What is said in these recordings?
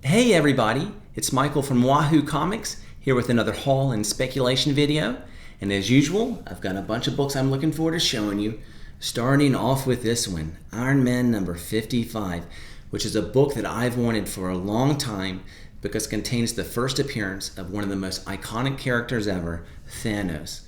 Hey everybody, it's Michael from Wahoo Comics here with another haul and speculation video. And as usual, I've got a bunch of books I'm looking forward to showing you. Starting off with this one, Iron Man number 55, which is a book that I've wanted for a long time because it contains the first appearance of one of the most iconic characters ever, Thanos.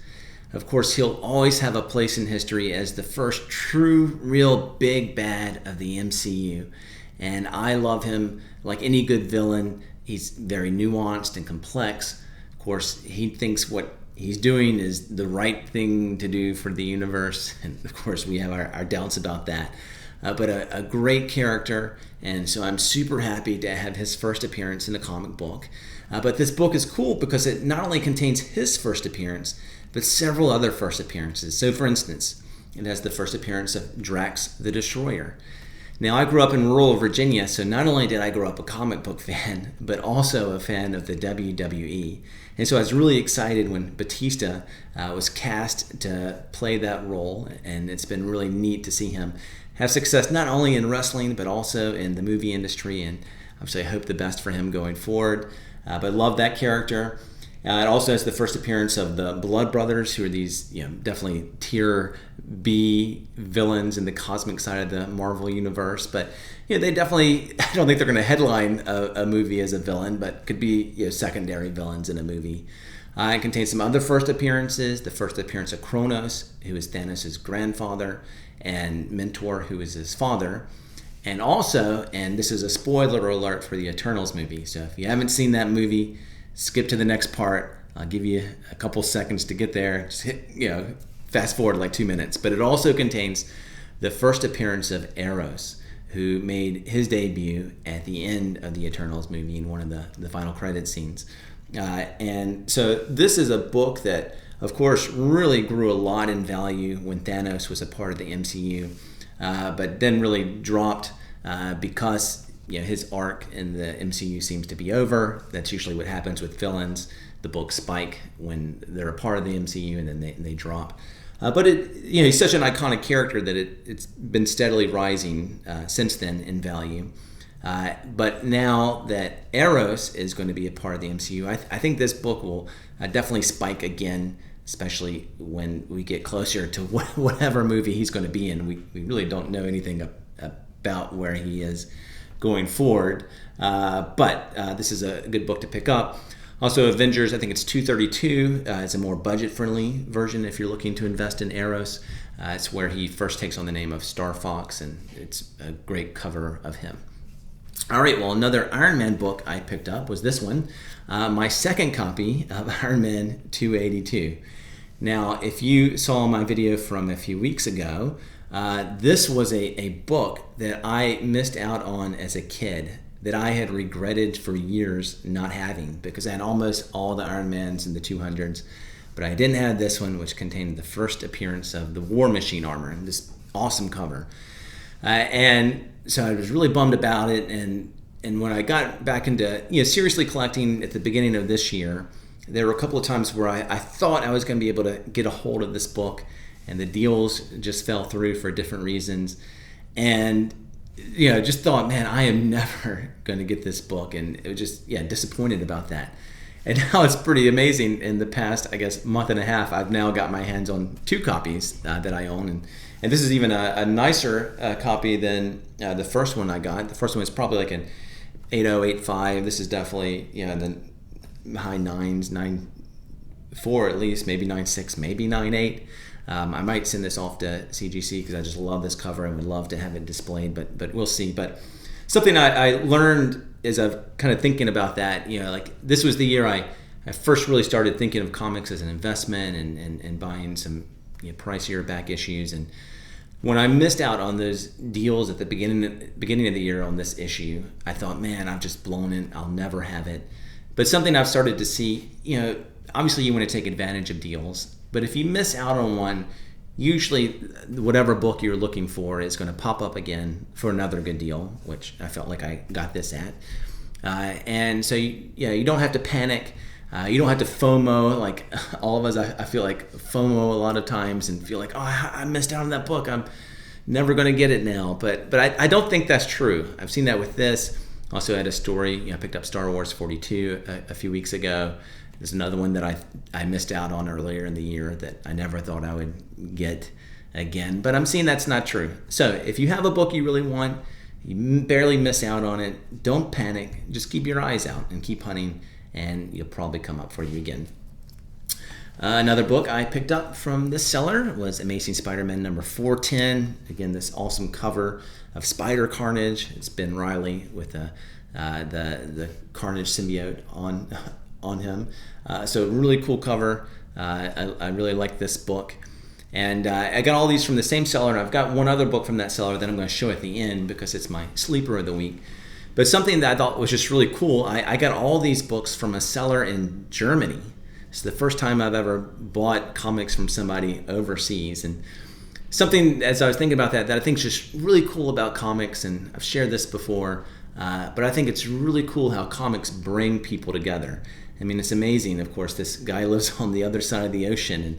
Of course, he'll always have a place in history as the first true, real big bad of the MCU. And I love him like any good villain. He's very nuanced and complex. Of course, he thinks what he's doing is the right thing to do for the universe. And of course, we have our doubts about that. But a great character. And so I'm super happy to have his first appearance in the comic book. But this book is cool because it not only contains his first appearance, but several other first appearances. So for instance, it has the first appearance of Drax the Destroyer. Now, I grew up in rural Virginia, so not only did I grow up a comic book fan, but also a fan of the WWE. And so I was really excited when Batista was cast to play that role, and it's been really neat to see him have success not only in wrestling, but also in the movie industry, and obviously I hope the best for him going forward. But love that character. It also has the first appearance of the Blood Brothers, who are these, definitely tier B villains in the cosmic side of the Marvel universe. But they definitely, I don't think they're going to headline a movie as a villain, but could be secondary villains in a movie. It contains some other first appearances. The first appearance of Kronos, who is Thanos' grandfather, and Mentor, who is his father. And also, and this is a spoiler alert for the Eternals movie, so if you haven't seen that movie, skip to the next part. I'll give you a couple seconds to get there. Just hit, fast forward like 2 minutes. But it also contains the first appearance of Eros, who made his debut at the end of the Eternals movie in one of the final credit scenes. And so this is a book that, of course, really grew a lot in value when Thanos was a part of the MCU, but then really dropped because his arc in the MCU seems to be over. That's usually what happens with villains. The books spike when they're a part of the MCU and then they drop. But he's such an iconic character that it's been steadily rising since then in value. But now that Eros is going to be a part of the MCU, I think this book will definitely spike again, especially when we get closer to whatever movie he's going to be in. We really don't know anything about where he is going forward, but this is a good book to pick up. Also, Avengers, I think it's 232. It's a more budget-friendly version if you're looking to invest in Eros. It's where he first takes on the name of Star Fox, and it's a great cover of him. All right, well, another Iron Man book I picked up was this one, my second copy of Iron Man 282. Now, if you saw my video from a few weeks ago, this was a book that I missed out on as a kid that I had regretted for years not having, because I had almost all the Iron Mans in the 200s, but I didn't have this one, which contained the first appearance of the War Machine armor, this awesome cover. And so I was really bummed about it, and when I got back into seriously collecting at the beginning of this year, there were a couple of times where I thought I was going to be able to get a hold of this book, and the deals just fell through for different reasons. And just thought, man, I am never going to get this book, and it was just disappointed about that. And now it's pretty amazing. In the past, I guess, month and a half, I've now got my hands on 2 copies that I own, and this is even a nicer copy than the first one I got. The first one was probably like an 8085. This is definitely the high 9s, 9.4 at least, maybe 9.6, maybe 9.8. I might send this off to CGC because I just love this cover and would love to have it displayed, but we'll see. But something I learned as I've kind of thinking about that, like this was the year I first really started thinking of comics as an investment and buying some pricier back issues. And when I missed out on those deals at the beginning of the year on this issue, I thought, man, I've just blown it. I'll never have it. But something I've started to see, obviously you want to take advantage of deals. But if you miss out on one, usually whatever book you're looking for is going to pop up again for another good deal, which I felt like I got this at. And so you don't have to panic. You don't have to FOMO, like all of us. I feel like FOMO a lot of times and feel like, oh, I missed out on that book. I'm never going to get it now. But I don't think that's true. I've seen that with this. Also had a story, I picked up Star Wars 42 a few weeks ago. There's another one that I missed out on earlier in the year that I never thought I would get again. But I'm seeing that's not true. So if you have a book you really want, you barely miss out on it, don't panic. Just keep your eyes out and keep hunting, and you'll probably come up for you again. Another book I picked up from this seller was Amazing Spider-Man number 410. Again, this awesome cover of Spider Carnage. It's Ben Reilly with the Carnage symbiote on him. So really cool cover. I really like this book. And I got all these from the same seller, and I've got one other book from that seller that I'm going to show at the end because it's my sleeper of the week. But something that I thought was just really cool, I got all these books from a seller in Germany. It's the first time I've ever bought comics from somebody overseas. And something, as I was thinking about that I think is just really cool about comics, and I've shared this before, but I think it's really cool how comics bring people together. I mean, it's amazing. Of course, this guy lives on the other side of the ocean, and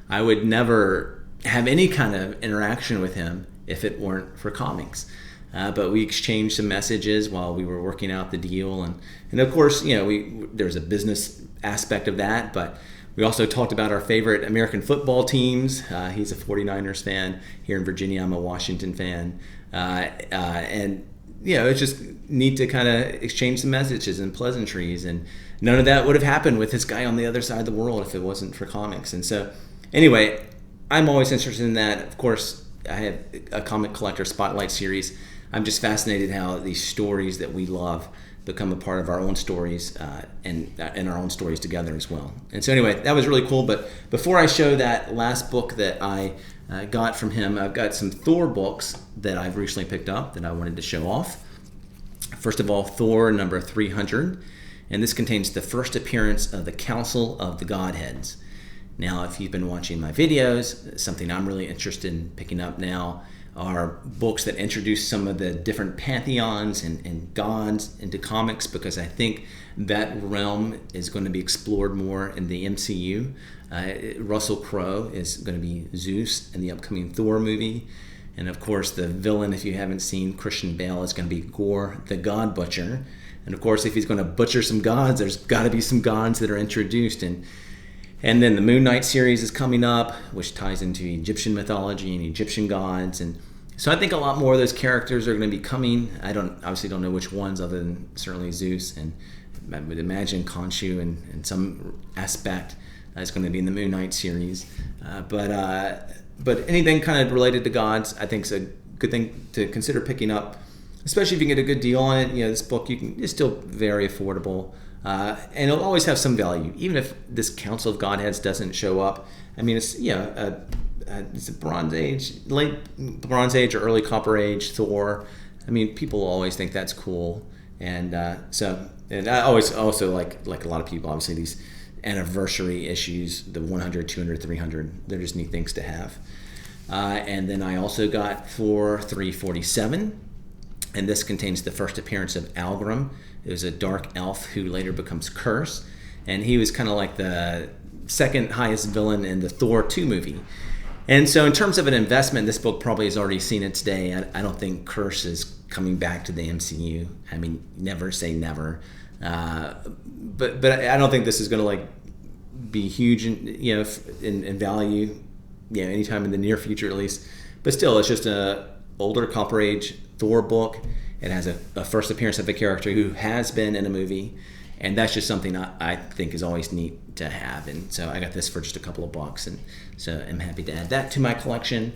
I would never have any kind of interaction with him if it weren't for comics. But we exchanged some messages while we were working out the deal, and of course, there's a business aspect of that, but we also talked about our favorite American football teams. He's a 49ers fan. Here in Virginia, I'm a Washington fan, and it's just neat to kind of exchange some messages and pleasantries, and none of that would have happened with this guy on the other side of the world if it wasn't for comics. And so anyway, I'm always interested in that. Of course, I have a comic collector spotlight series. I'm just fascinated how these stories that we love become a part of our own stories and our own stories together as well. And so anyway, that was really cool. But before I show that last book that I got from him, I've got some Thor books that I've recently picked up that I wanted to show off. First of all, Thor number 300. And this contains the first appearance of the Council of the Godheads. Now, if you've been watching my videos, something I'm really interested in picking up now are books that introduce some of the different pantheons and gods into comics, because I think that realm is going to be explored more in the MCU. Russell Crowe is going to be Zeus in the upcoming Thor movie. And of course, the villain, if you haven't seen Christian Bale, is going to be Gore the God Butcher. And of course, if he's going to butcher some gods, there's got to be some gods that are introduced. And then the Moon Knight series is coming up, which ties into Egyptian mythology and Egyptian gods. And so I think a lot more of those characters are going to be coming. I obviously don't know which ones, other than certainly Zeus. And I would imagine Khonshu in some aspect is going to be in the Moon Knight series. But anything kind of related to gods, I think is a good thing to consider picking up, especially if you can get a good deal on it. This book it's still very affordable. And it'll always have some value, even if this Council of Godheads doesn't show up. I mean, it's it's a Bronze Age, late Bronze Age or early Copper Age Thor. I mean, people always think that's cool, and and I always also like a lot of people, obviously, these anniversary issues, the 100, 200, 300. They're just neat things to have. And then I also got Thor 347, and this contains the first appearance of Algrim. It was a dark elf who later becomes Curse, and he was kind of like the second highest villain in the Thor 2 movie. And so in terms of an investment, this book probably has already seen its day. I don't think Curse is coming back to the MCU. I mean, never say never. But I don't think this is going to be huge in value, anytime in the near future at least. But still, it's just a older Copper Age Thor book. It has a first appearance of a character who has been in a movie, and that's just something I think is always neat to have. And so I got this for just a couple of bucks, and so I'm happy to add that to my collection.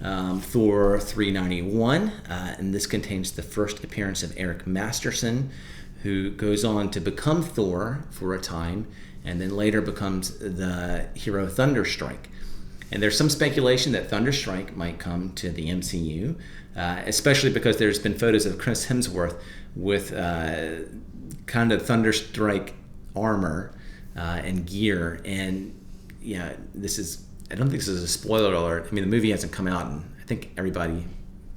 Thor 391, and this contains the first appearance of Eric Masterson, who goes on to become Thor for a time, and then later becomes the hero Thunderstrike. And there's some speculation that Thunderstrike might come to the MCU, especially because there's been photos of Chris Hemsworth with kind of Thunderstrike armor and gear. And I don't think this is a spoiler alert. I mean, the movie hasn't come out, and I think everybody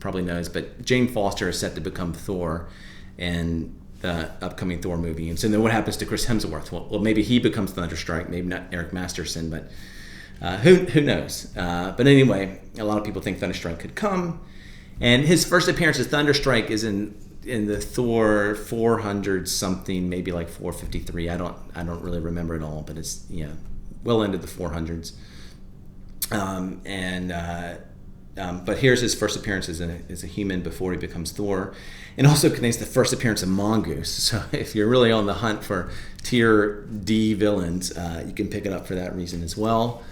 probably knows, but Jane Foster is set to become Thor in the upcoming Thor movie. And so then what happens to Chris Hemsworth? Well, maybe he becomes Thunderstrike, maybe not Eric Masterson, but who knows? But anyway, a lot of people think Thunderstrike could come. And his first appearance as Thunderstrike is in in the Thor 400 something, maybe like 453. I don't really remember it all, but it's well into the 400s. But here's his first appearance as a human before he becomes Thor, and also contains the first appearance of Mongoose. So if you're really on the hunt for tier D villains, you can pick it up for that reason as well.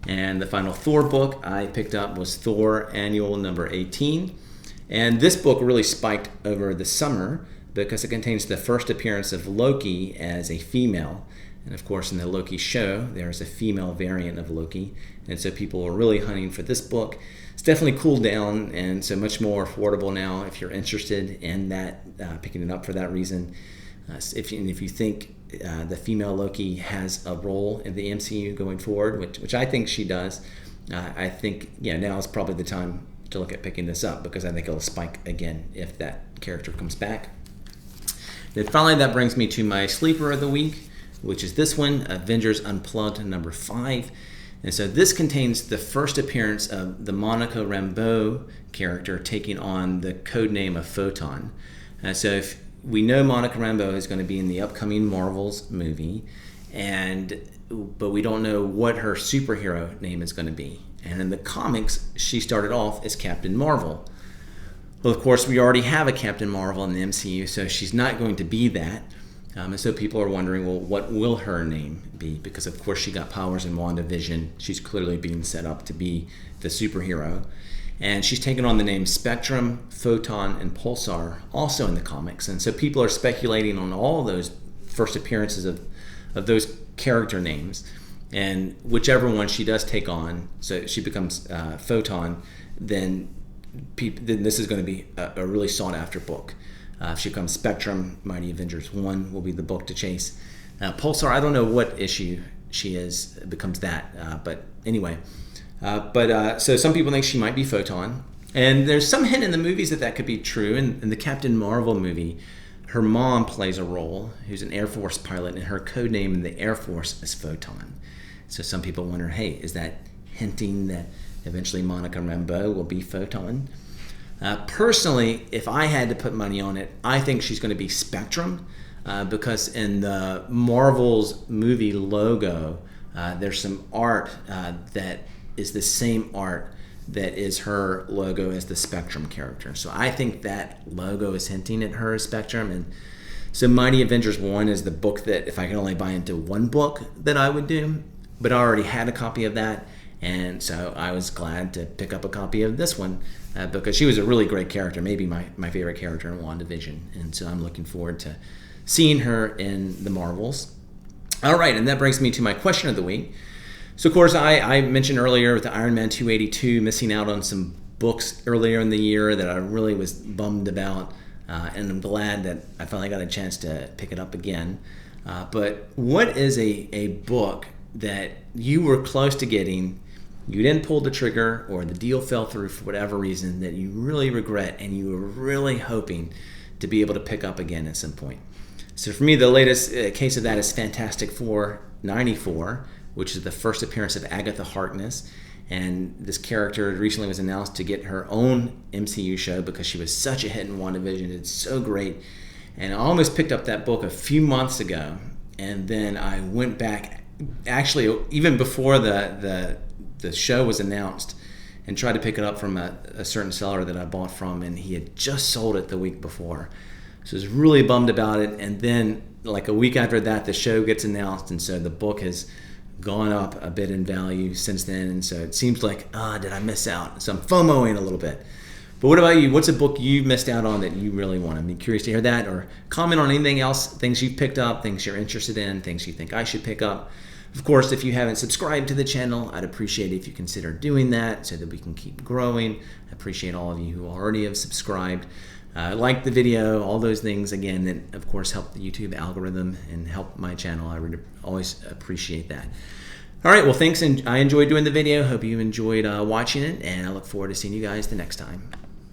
And the final Thor book I picked up was Thor Annual number 18. And this book really spiked over the summer because it contains the first appearance of Loki as a female. And of course, in the Loki show, there's a female variant of Loki. And so people are really hunting for this book. It's definitely cooled down, and so much more affordable now if you're interested in that, picking it up for that reason. If you think the female Loki has a role in the MCU going forward, which I think she does, I think now is probably the time to look at picking this up, because I think it'll spike again if that character comes back. Then finally, that brings me to my sleeper of the week, which is this one, Avengers Unplugged number 5. And so this contains the first appearance of the Monica Rambeau character taking on the code name of Photon. So if we know Monica Rambeau is going to be in the upcoming Marvels movie, but we don't know what her superhero name is going to be. And in the comics, she started off as Captain Marvel. Well, of course, we already have a Captain Marvel in the MCU, so she's not going to be that. And so people are wondering, well, what will her name be? Because, of course, she got powers in WandaVision. She's clearly being set up to be the superhero. And she's taken on the names Spectrum, Photon, and Pulsar, also in the comics. And so people are speculating on all those first appearances of those character names. And whichever one she does take on, so she becomes Photon, then this is going to be a really sought-after book. If she becomes Spectrum, Mighty Avengers 1 will be the book to chase. Pulsar, I don't know what issue she becomes that. But anyway. So some people think she might be Photon. And there's some hint in the movies that could be true. In the Captain Marvel movie, her mom plays a role, who's an Air Force pilot, and her code name in the Air Force is Photon. So some people wonder, hey, is that hinting that eventually Monica Rambeau will be Photon? Personally, if I had to put money on it, I think she's going to be Spectrum, because in the Marvel's movie logo, there's some art that is the same art that is her logo as the Spectrum character. So I think that logo is hinting at her as Spectrum. And so Mighty Avengers 1 is the book that, if I could only buy into one book, that I would do. But I already had a copy of that. And so I was glad to pick up a copy of this one because she was a really great character, maybe my favorite character in WandaVision. And so I'm looking forward to seeing her in the Marvels. All right, and that brings me to my question of the week. So, of course, I mentioned earlier with the Iron Man 282 missing out on some books earlier in the year that I really was bummed about. And I'm glad that I finally got a chance to pick it up again. But what is a book that you were close to getting, you didn't pull the trigger, or the deal fell through for whatever reason, that you really regret and you were really hoping to be able to pick up again at some point? So for me, the latest case of that is Fantastic Four 94, which is the first appearance of Agatha Harkness. And this character recently was announced to get her own MCU show because she was such a hit in WandaVision. It's so great. And I almost picked up that book a few months ago. And then I went back, actually, even before the show was announced, and tried to pick it up from a certain seller that I bought from, and he had just sold it the week before. So I was really bummed about it. And then, like a week after that, the show gets announced, and so the book has gone up a bit in value since then. And so it seems like, did I miss out? So I'm FOMOing a little bit. But what about you? What's a book you missed out on that you really want? I'm curious to hear that, or comment on anything else, things you've picked up, things you're interested in, things you think I should pick up. Of course, if you haven't subscribed to the channel, I'd appreciate it if you consider doing that so that we can keep growing. I appreciate all of you who already have subscribed. Like the video, all those things, again, that of course help the YouTube algorithm and help my channel. I really always appreciate that. All right, well, thanks, and I enjoyed doing the video. Hope you enjoyed watching it, and I look forward to seeing you guys the next time.